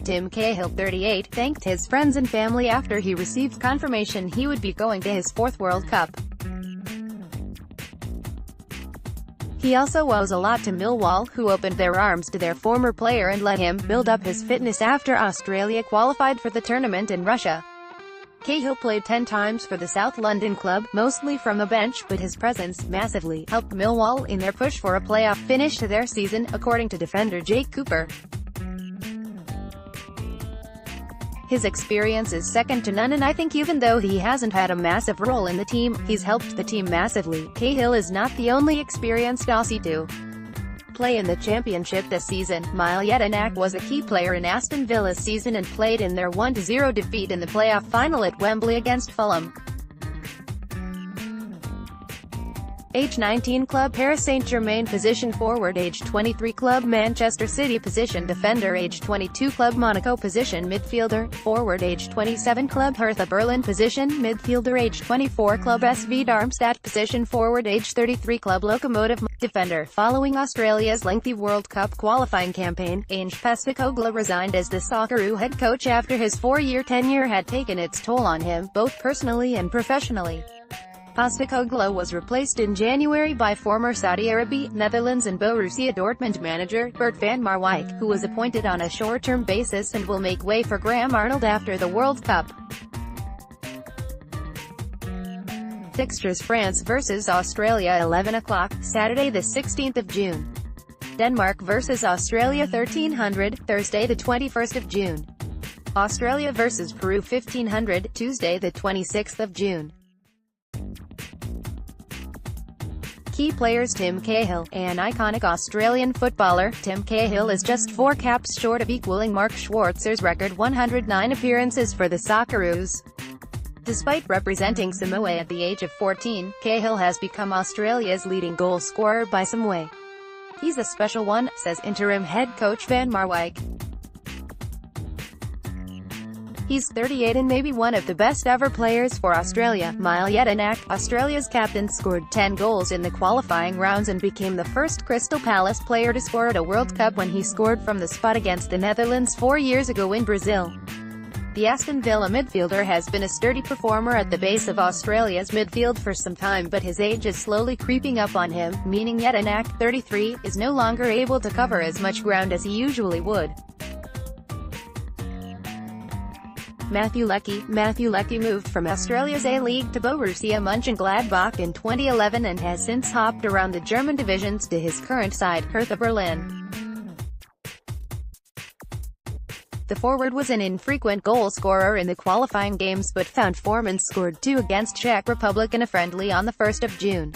Tim Cahill, 38, thanked his friends and family after he received confirmation he would be going to his fourth World Cup. He also owes a lot to Millwall, who opened their arms to their former player and let him build up his fitness after Australia qualified for the tournament in Russia. Cahill played 10 times for the South London club, mostly from the bench, but his presence massively helped Millwall in their push for a playoff finish to their season, according to defender Jake Cooper. His experience is second to none, and I think even though he hasn't had a massive role in the team, he's helped the team massively. Cahill is not the only experienced Aussie to play in the championship this season. Millwall was a key player in Aston Villa's season and played in their 1-0 defeat in the playoff final at Wembley against Fulham. Age 19 club Paris Saint-Germain position forward, age 23 club Manchester City position defender, age 22 club Monaco position midfielder, forward, age 27 club Hertha Berlin position midfielder, age 24 club SV Darmstadt position forward, age 33 club Lokomotiv defender. Following Australia's lengthy World Cup qualifying campaign, Ange Postecoglou resigned as the Socceroos head coach after his 4-year tenure had taken its toll on him, both personally and professionally. Postecoglou was replaced in January by former Saudi Arabia, Netherlands and Borussia Dortmund manager, Bert van Marwijk, who was appointed on a short-term basis and will make way for Graham Arnold after the World Cup. Fixtures: France vs Australia 11 o'clock, Saturday the 16th of June. Denmark vs Australia 1300, Thursday the 21st of June. Australia vs Peru 1500, Tuesday the 26th of June. Key players: Tim Cahill, an iconic Australian footballer. Tim Cahill is just 4 caps short of equaling Mark Schwarzer's record 109 appearances for the Socceroos. Despite representing Samoa at the age of 14, Cahill has become Australia's leading goal scorer by some way. "He's a special one," says interim head coach Van Marwijk. He's 38 and maybe one of the best ever players for Australia. Millwall, Australia's captain, scored 10 goals in the qualifying rounds and became the first Crystal Palace player to score at a World Cup when he scored from the spot against the Netherlands 4 years ago in Brazil. The Aston Villa midfielder has been a sturdy performer at the base of Australia's midfield for some time, but his age is slowly creeping up on him, meaning Millwall, 33, is no longer able to cover as much ground as he usually would. Matthew Leckie moved from Australia's A-League to Borussia Mönchengladbach in 2011 and has since hopped around the German divisions to his current side, Hertha Berlin. The forward was an infrequent goal scorer in the qualifying games but found form and scored 2 against Czech Republic in a friendly on the 1st of June.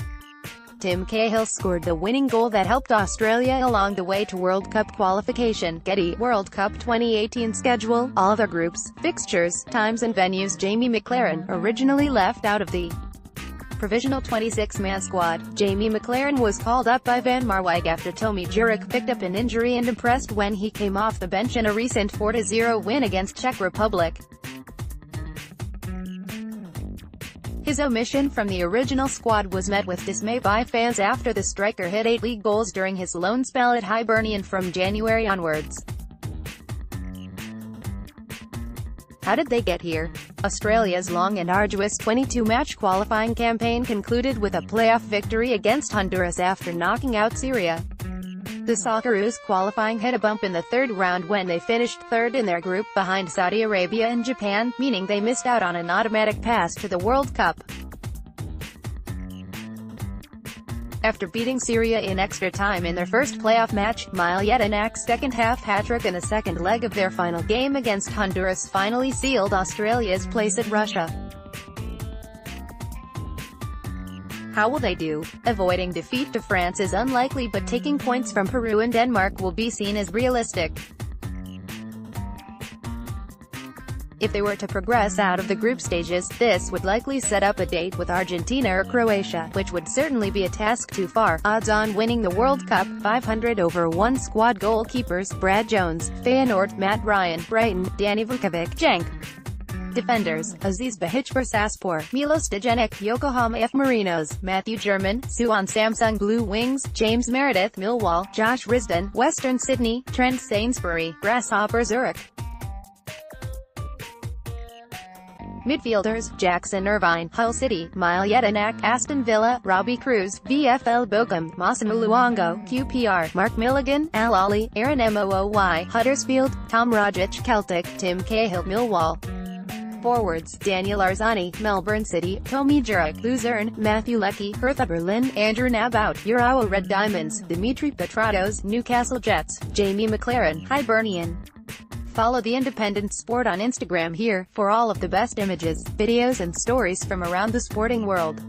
Tim Cahill scored the winning goal that helped Australia along the way to World Cup qualification. Getty, World Cup 2018 schedule, all other groups, fixtures, times and venues. Jamie McLaren, originally left out of the provisional 26-man squad, Jamie McLaren was called up by Van Marwijk after Tomi Jurek picked up an injury and impressed when he came off the bench in a recent 4-0 win against Czech Republic. His omission from the original squad was met with dismay by fans after the striker hit 8 league goals during his loan spell at Hibernian from January onwards. How did they get here? Australia's long and arduous 22-match qualifying campaign concluded with a playoff victory against Honduras after knocking out Syria. The Socceroos qualifying hit a bump in the 3rd round when they finished 3rd in their group, behind Saudi Arabia and Japan, meaning they missed out on an automatic pass to the World Cup. After beating Syria in extra time in their first playoff match, Millwall's second-half hat-trick in the second leg of their final game against Honduras finally sealed Australia's place at Russia. How will they do? Avoiding defeat to France is unlikely, but taking points from Peru and Denmark will be seen as realistic. If they were to progress out of the group stages, this would likely set up a date with Argentina or Croatia, which would certainly be a task too far. Odds on winning the World Cup, 500/1. Squad goalkeepers: Brad Jones, Feyenoord; Matt Ryan, Brighton; Danny Vukovic, Genk. Defenders: Aziz Behich Bursaspor, Milos Degenek, Yokohama F. Marinos; Matthew German, Suwon Samsung Blue Wings; James Meredith, Millwall; Josh Risdon, Western Sydney; Trent Sainsbury, Grasshopper Zurich. Midfielders: Jackson Irvine, Hull City; Mile Yedinak, Aston Villa; Robbie Cruz, VfL Bochum; Massimo Luongo, QPR; Mark Milligan, Al Ahly; Aaron Mooy, Huddersfield; Tom Rogic, Celtic; Tim Cahill, Millwall. Forwards: Daniel Arzani, Melbourne City; Tomi Jurek, Luzern; Matthew Leckie, Hertha Berlin; Andrew Nabout, Urawa Red Diamonds; Dimitri Petratos, Newcastle Jets; Jamie McLaren, Hibernian. Follow the Independent Sport on Instagram here, for all of the best images, videos and stories from around the sporting world.